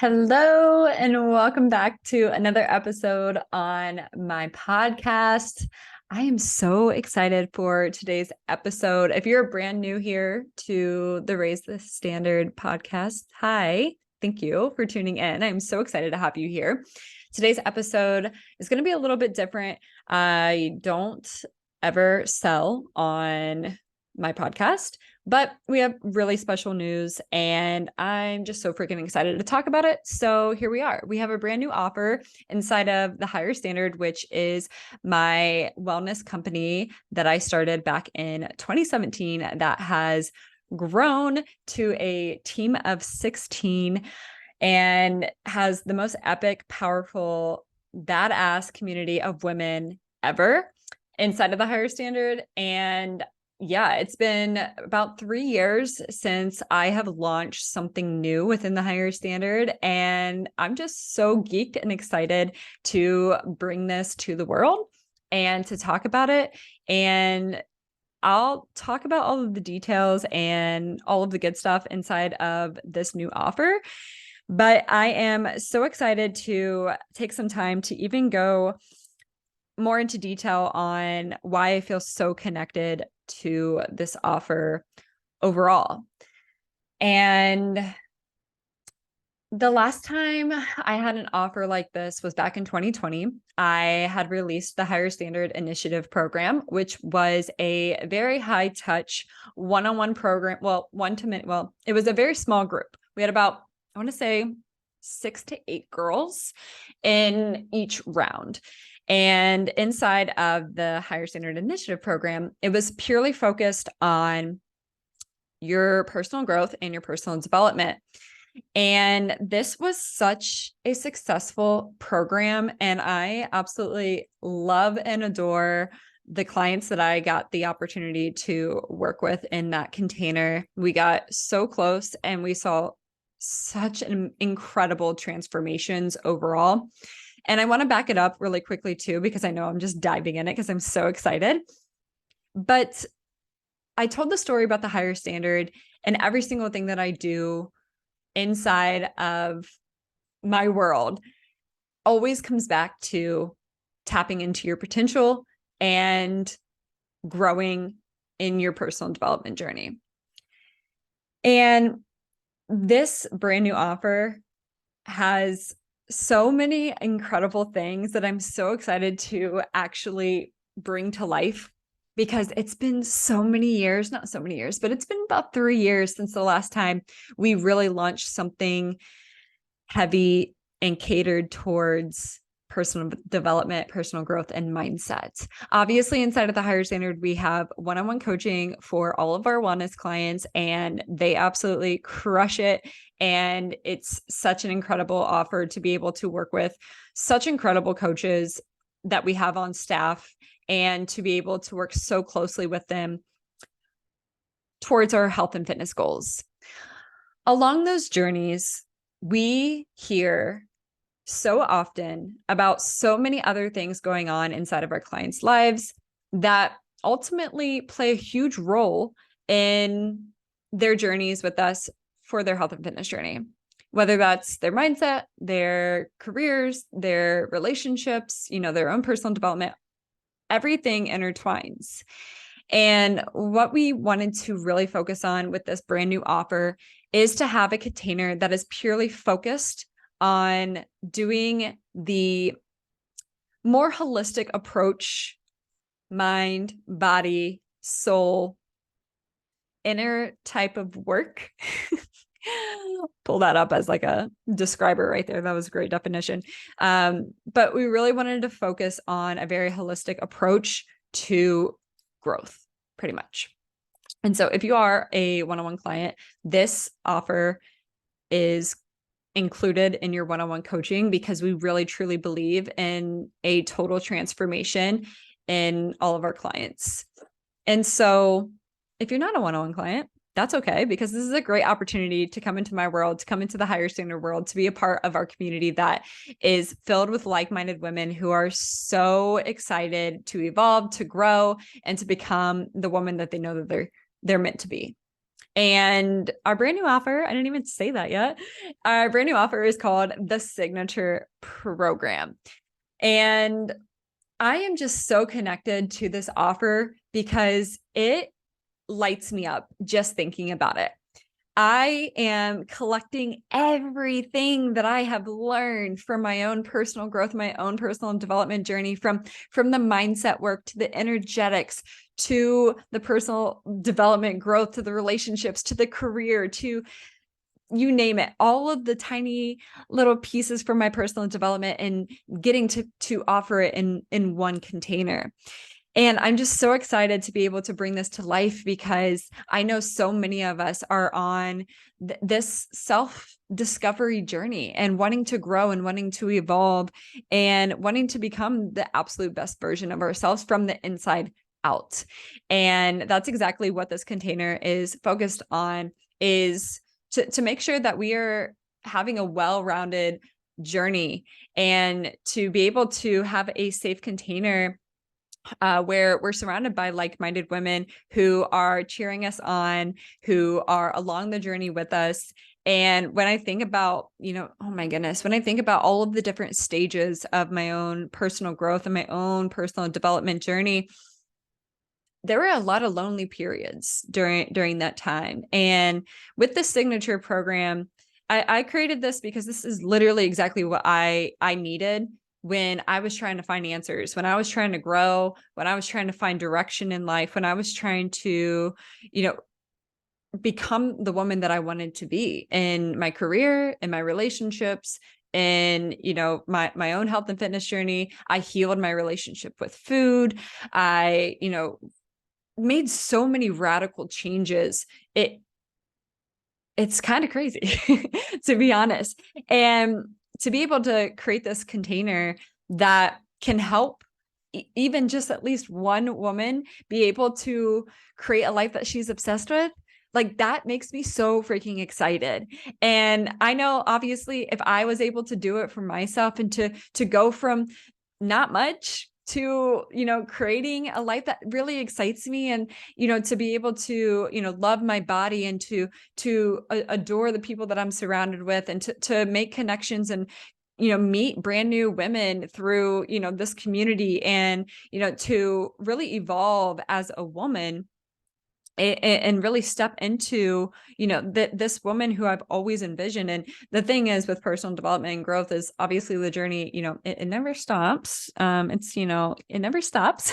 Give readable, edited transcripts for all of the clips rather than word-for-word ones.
Hello, and welcome back to another episode on my podcast. I am so excited for today's episode. If you're brand new here to the Raise the Standard podcast, hi, thank you for tuning in. I'm so excited to have you here. Today's episode is going to be a little bit different. I don't ever sell on my podcast, but we have really special news and I'm just so freaking excited to talk about it. So here we are. We have a brand new offer inside of the Higher Standard, which is my wellness company that I started back in 2017 that has grown to a team of 16 and has the most epic, powerful, badass community of women ever inside of the Higher Standard. And yeah, it's been about 3 years since I have launched something new within the Higher Standard. And I'm just so geeked and excited to bring this to the world and to talk about it. And I'll talk about all of the details and all of the good stuff inside of this new offer. But I am so excited to take some time to even go more into detail on why I feel so connected to this offer overall. And the last time I had an offer like this was back in 2020. I had released the Higher Standard Initiative program, which was a very high touch one-on-one program. Well, it was a very small group. We had about, I want to say 6 to 8 girls in each round. And inside of the Higher Standard Initiative program, it was purely focused on your personal growth and your personal development. And this was such a successful program. And I absolutely love and adore the clients that I got the opportunity to work with in that container. We got so close and we saw such an incredible transformations overall. And I want to back it up really quickly too, because I know I'm just diving in it because I'm so excited. But I told the story about the Higher Standard and every single thing that I do inside of my world always comes back to tapping into your potential and growing in your personal development journey. And this brand new offer has so many incredible things that I'm so excited to actually bring to life, because it's been so many years, not so many years, but it's been about 3 years since the last time we really launched something heavy and catered towards personal development, personal growth, and mindset. Obviously, inside of the Higher Standard, we have one-on-one coaching for all of our wellness clients, and they absolutely crush it. And it's such an incredible offer to be able to work with such incredible coaches that we have on staff and to be able to work so closely with them towards our health and fitness goals. Along those journeys, we hear so often about so many other things going on inside of our clients' lives that ultimately play a huge role in their journeys with us for their health and fitness journey, whether that's their mindset, their careers, their relationships, their own personal development. Everything intertwines. And what we wanted to really focus on with this brand new offer is to have a container that is purely focused on doing the more holistic approach, mind, body, soul, inner type of work. Pull that up as like a describer right there. That was a great definition. But we really wanted to focus on a very holistic approach to growth, pretty much. And so if you are a one-on-one client, this offer is included in your one-on-one coaching, because we really truly believe in a total transformation in all of our clients. And so if you're not a one-on-one client, that's okay, because this is a great opportunity to come into my world, to come into the Higher Standard world, to be a part of our community that is filled with like-minded women who are so excited to evolve, to grow, and to become the woman that they know that they're meant to be. And our brand new offer, I didn't even say that yet. Our brand new offer is called the Signature Program. And I am just so connected to this offer because it lights me up just thinking about it. I am collecting everything that I have learned from my own personal growth, my own personal development journey, from the mindset work to the energetics, to the personal development growth, to the relationships, to the career, to you name it, all of the tiny little pieces from my personal development, and getting to offer it in one container. And I'm just so excited to be able to bring this to life, because I know so many of us are on this self-discovery journey and wanting to grow and wanting to evolve and wanting to become the absolute best version of ourselves from the inside out. And that's exactly what this container is focused on, is to make sure that we are having a well-rounded journey, and to be able to have a safe container where we're surrounded by like-minded women who are cheering us on, who are along the journey with us. And when I think about, oh my goodness, when I think about all of the different stages of my own personal growth and my own personal development journey, there were a lot of lonely periods during that time. And with the Signature Program, I created this because this is literally exactly what I needed when I was trying to find answers, when I was trying to grow, when I was trying to find direction in life, when I was trying to, become the woman that I wanted to be in my career, in my relationships, and my own health and fitness journey. I healed my relationship with food. I made so many radical changes. It's kind of crazy, to be honest. And to be able to create this container that can help even just at least one woman be able to create a life that she's obsessed with, like, that makes me so freaking excited. And I know, obviously, if I was able to do it for myself, and to go from not much to creating a life that really excites me, and to be able to love my body, and to adore the people that I'm surrounded with, and to make connections, and meet brand new women through this community, and to really evolve as a woman, and really step into this woman who I've always envisioned. And the thing is, with personal development and growth, is obviously the journey, it never stops. It's it never stops.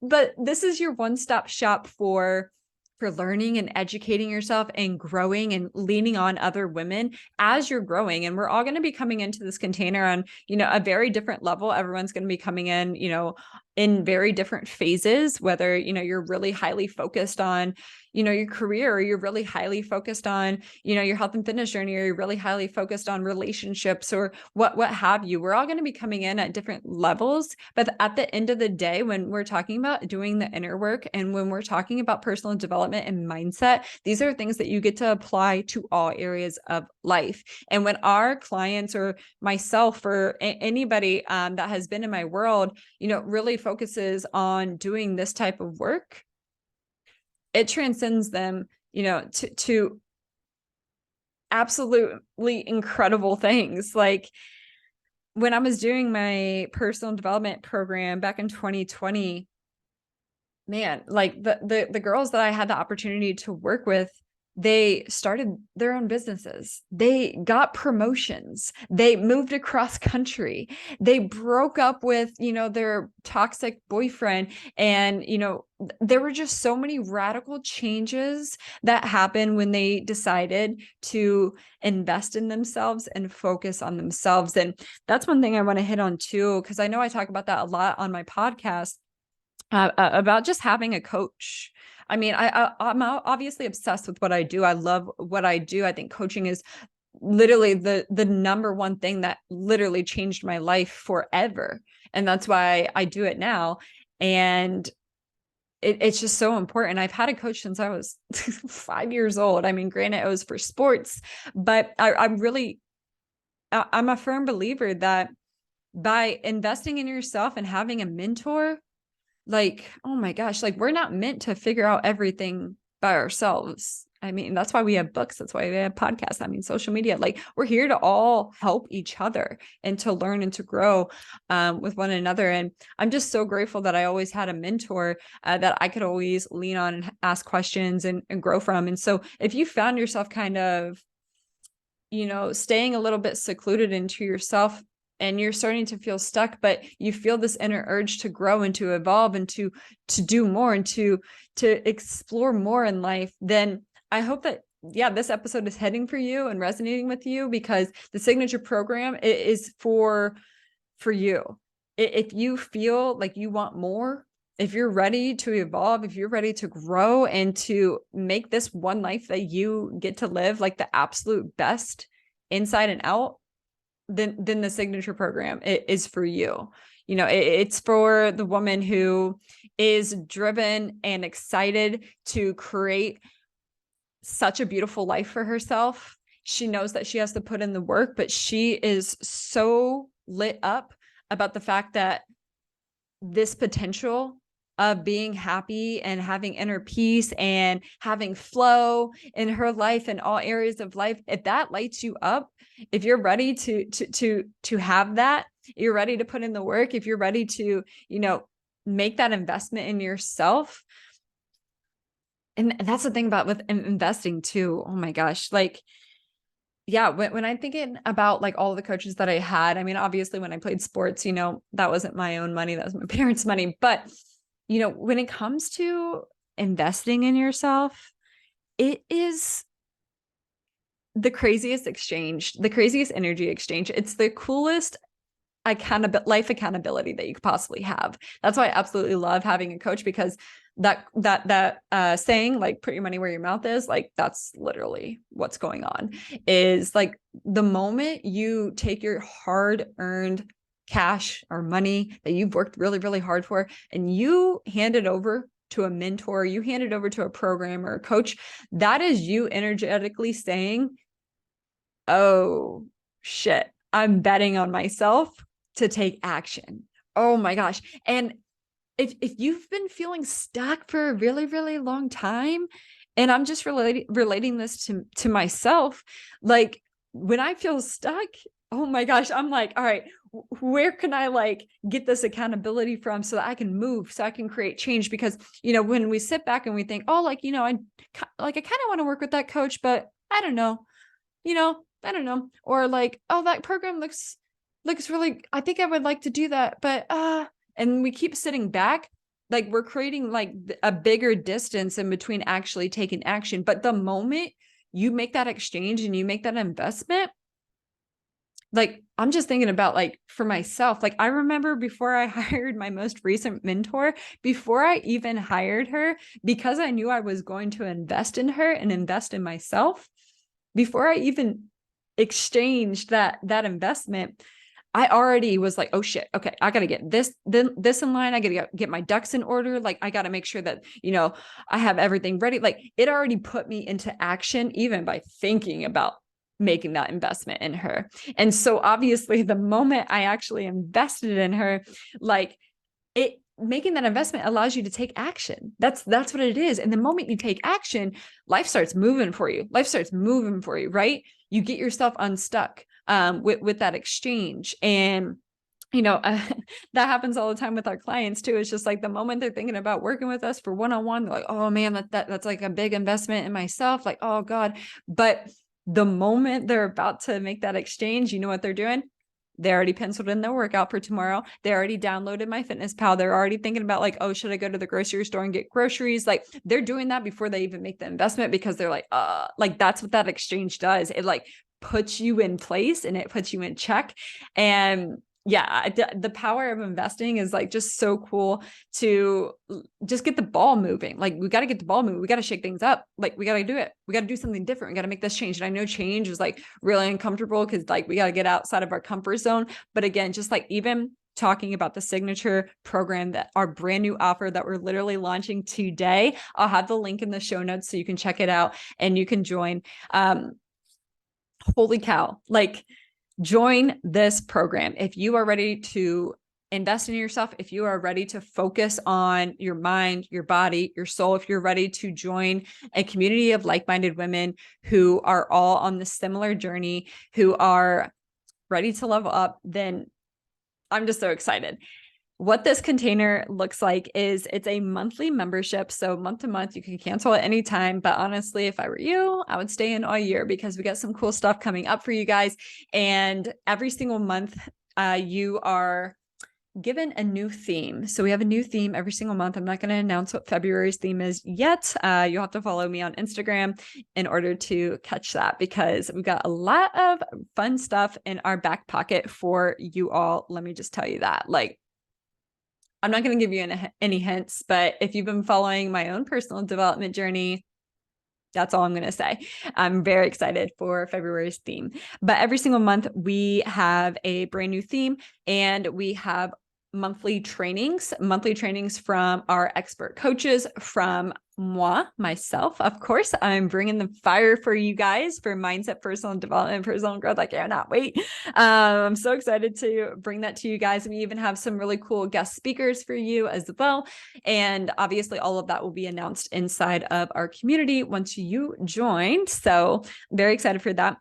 But this is your one-stop shop for learning and educating yourself and growing and leaning on other women as you're growing. And we're all going to be coming into this container on a very different level. Everyone's going to be coming in very different phases, whether you're really highly focused on your career, or you're really highly focused on your health and fitness journey, or you're really highly focused on relationships, or what have you. We're all going to be coming in at different levels, but at the end of the day, when we're talking about doing the inner work, and when we're talking about personal development and mindset, these are things that you get to apply to all areas of life. And when our clients, or myself, or anybody that has been in my world really focuses on doing this type of work, it transcends them to absolutely incredible things. Like, when I was doing my personal development program back in 2020, man, like the girls that I had the opportunity to work with, they started their own businesses. They got promotions. They moved across country. They broke up with, their toxic boyfriend. And, there were just so many radical changes that happened when they decided to invest in themselves and focus on themselves. And that's one thing I want to hit on too, because I know I talk about that a lot on my podcast, about just having a coach. I mean, I'm obviously obsessed with what I do. I love what I do. I think coaching is literally the number one thing that literally changed my life forever. And that's why I do it now. And it's just so important. I've had a coach since I was 5 years old. I mean, granted, it was for sports, but I'm a firm believer that by investing in yourself and having a mentor, like, oh my gosh, like, we're not meant to figure out everything by ourselves. I mean, that's why we have books. That's why we have podcasts. I mean, social media, like we're here to all help each other and to learn and to grow with one another. And I'm just so grateful that I always had a mentor that I could always lean on and ask questions and grow from. And so if you found yourself kind of, staying a little bit secluded into yourself and you're starting to feel stuck, but you feel this inner urge to grow and to evolve and to do more and to explore more in life, then I hope that, this episode is heading for you and resonating with you, because the signature program is for you. If you feel like you want more, if you're ready to evolve, if you're ready to grow and to make this one life that you get to live like the absolute best inside and out, then the signature program is for you. It's for the woman who is driven and excited to create such a beautiful life for herself. She knows that she has to put in the work, but she is so lit up about the fact that this potential of being happy and having inner peace and having flow in her life in all areas of life, if that lights you up, if you're ready to have that, you're ready to put in the work, if you're ready to, make that investment in yourself. And that's the thing about with investing too. Oh my gosh. Like, yeah, when I'm thinking about like all the coaches that I had, I mean, obviously when I played sports, that wasn't my own money, that was my parents' money. But, when it comes to investing in yourself, it is the craziest exchange, the craziest energy exchange. It's the coolest life accountability that you could possibly have. That's why I absolutely love having a coach, because that saying, like, put your money where your mouth is, like, that's literally what's going on. Is like the moment you take your hard-earned cash or money that you've worked really, really hard for, and you hand it over to a mentor, you hand it over to a program or a coach, that is you energetically saying, oh shit, I'm betting on myself to take action. Oh my gosh. And if you've been feeling stuck for a really, really long time, and I'm just relating this to myself, like when I feel stuck, oh my gosh, I'm like, all right, where can I like get this accountability from so that I can move, so I can create change? Because, when we sit back and we think, oh, like, I kind of want to work with that coach, but I don't know, I don't know. Or like, oh, that program looks really, I think I would like to do that, but and we keep sitting back, like we're creating like a bigger distance in between actually taking action. But the moment you make that exchange and you make that investment, like I'm just thinking about like for myself, like I remember before I hired my most recent mentor, before I even hired her, because I knew I was going to invest in her and invest in myself, before I even exchanged that investment, I already was like, oh shit, okay, I got to get this in line. I got to get my ducks in order. Like I got to make sure that, I have everything ready. Like it already put me into action even by thinking about making that investment in her. And so obviously the moment I actually invested in her, like making that investment allows you to take action. That's what it is. And the moment you take action, life starts moving for you. Life starts moving for you, right? You get yourself unstuck with that exchange. And that happens all the time with our clients too. It's just like the moment they're thinking about working with us for one-on-one, they're like, oh man, that's like a big investment in myself. Like, oh God. But the moment they're about to make that exchange, you know what they're doing? They already penciled in their workout for tomorrow. They already downloaded My Fitness Pal. They're already thinking about like, oh, should I go to the grocery store and get groceries? Like they're doing that before they even make the investment, because they're like that's what that exchange does. It like puts you in place and it puts you in check. And yeah, the power of investing is like just so cool to just get the ball moving. Like we got to get the ball moving. We got to shake things up. Like we got to do it. We got to do something different. We got to make this change. And I know change is like really uncomfortable because like we got to get outside of our comfort zone. But again, just like even talking about the signature program, that our brand new offer that we're literally launching today, I'll have the link in the show notes so you can check it out and you can join. Holy cow. Like, join this program if you are ready to invest in yourself, if you are ready to focus on your mind, your body, your soul, if you're ready to join a community of like-minded women who are all on this similar journey, who are ready to level up, then I'm just so excited. What this container looks like is it's a monthly membership. So month to month, you can cancel at any time. But honestly, if I were you, I would stay in all year because we got some cool stuff coming up for you guys. And every single month, you are given a new theme. So we have a new theme every single month. I'm not going to announce what February's theme is yet. You'll have to follow me on Instagram in order to catch that, because we've got a lot of fun stuff in our back pocket for you all. Let me just tell you that. Like, I'm not going to give you any hints, but if you've been following my own personal development journey, that's all I'm going to say. I'm very excited for February's theme. But every single month, we have a brand new theme, and we have monthly trainings from our expert coaches, from myself. Of course, I'm bringing the fire for you guys for mindset, personal development, personal growth. I cannot wait. I'm so excited to bring that to you guys. We even have some really cool guest speakers for you as well. And obviously all of that will be announced inside of our community once you join. So very excited for that.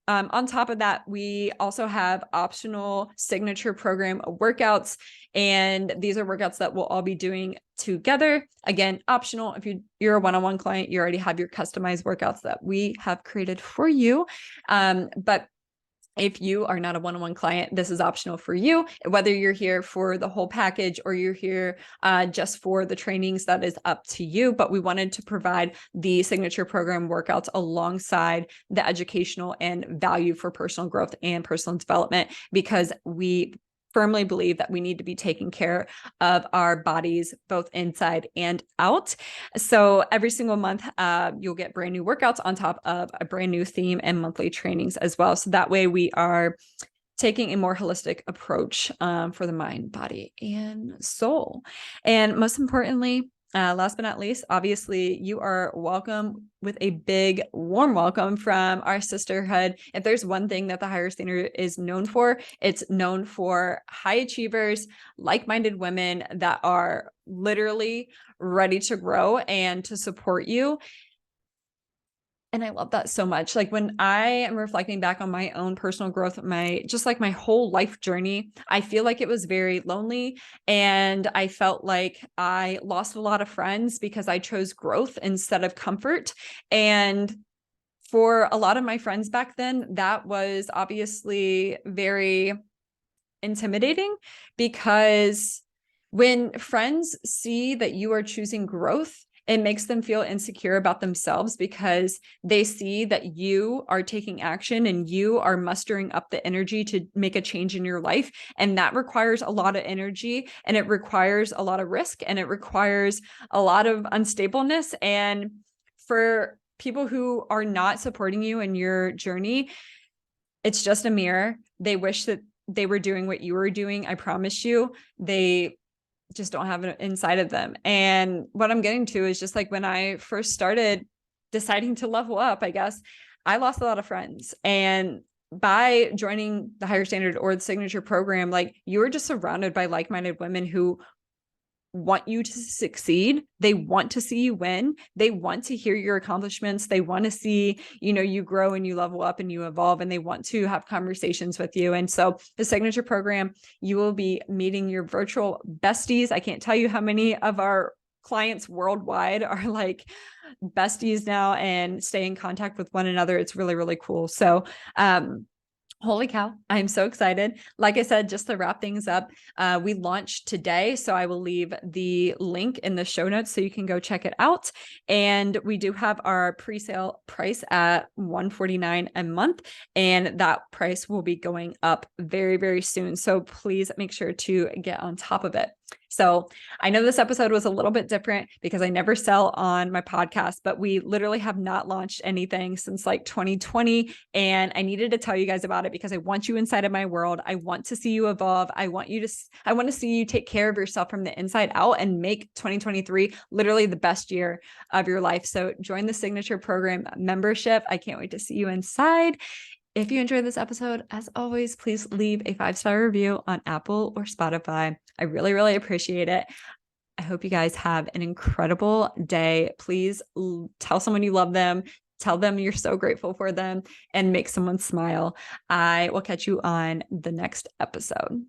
On top of that, we also have optional signature program workouts, and these are workouts that we'll all be doing together. Again, optional. If you're a one-on-one client, you already have your customized workouts that we have created for you. But if you are not a one-on-one client, this is optional for you. Whether you're here for the whole package or you're here just for the trainings, that is up to you. But we wanted to provide the signature program workouts alongside the educational and value for personal growth and personal development, because we firmly believe that we need to be taking care of our bodies, both inside and out. So every single month, you'll get brand new workouts on top of a brand new theme and monthly trainings as well. So that way we are taking a more holistic approach for the mind, body, and soul. And most importantly, last but not least, obviously, you are welcome with a big, warm welcome from our sisterhood. If there's one thing that the Higher Standard is known for, it's known for high achievers, like-minded women that are literally ready to grow and to support you. And I love that so much. Like, when I am reflecting back on my own personal growth, my whole life journey, I feel like it was very lonely. And I felt like I lost a lot of friends because I chose growth instead of comfort. And for a lot of my friends back then, that was obviously very intimidating, because when friends see that you are choosing growth, it makes them feel insecure about themselves, because they see that you are taking action and you are mustering up the energy to make a change in your life. And that requires a lot of energy, and it requires a lot of risk, and it requires a lot of unstableness. And for people who are not supporting you in your journey, it's just a mirror. They wish that they were doing what you were doing. I promise you, they just don't have it inside of them. And what I'm getting to is just like, when I first started deciding to level up, I guess I lost a lot of friends. And by joining the Higher Standard or the signature program, like, you are just surrounded by like-minded women who want you to succeed. They want to see you win. They want to hear your accomplishments. They want to see, you grow and you level up and you evolve, and they want to have conversations with you. And so the signature program, you will be meeting your virtual besties. I can't tell you how many of our clients worldwide are like besties now and stay in contact with one another. It's really, really cool. So, holy cow, I'm so excited. Like I said, just to wrap things up, we launched today, so I will leave the link in the show notes so you can go check it out. And we do have our pre-sale price at $149 a month, and that price will be going up very, very soon. So please make sure to get on top of it. So I know this episode was a little bit different because I never sell on my podcast, but we literally have not launched anything since like 2020. And I needed to tell you guys about it because I want you inside of my world. I want to see you evolve. I want to see you take care of yourself from the inside out and make 2023 literally the best year of your life. So join the signature program membership. I can't wait to see you inside. If you enjoyed this episode, as always, please leave a 5-star review on Apple or Spotify. I really, really appreciate it. I hope you guys have an incredible day. Please tell someone you love them. Tell them you're so grateful for them and make someone smile. I will catch you on the next episode.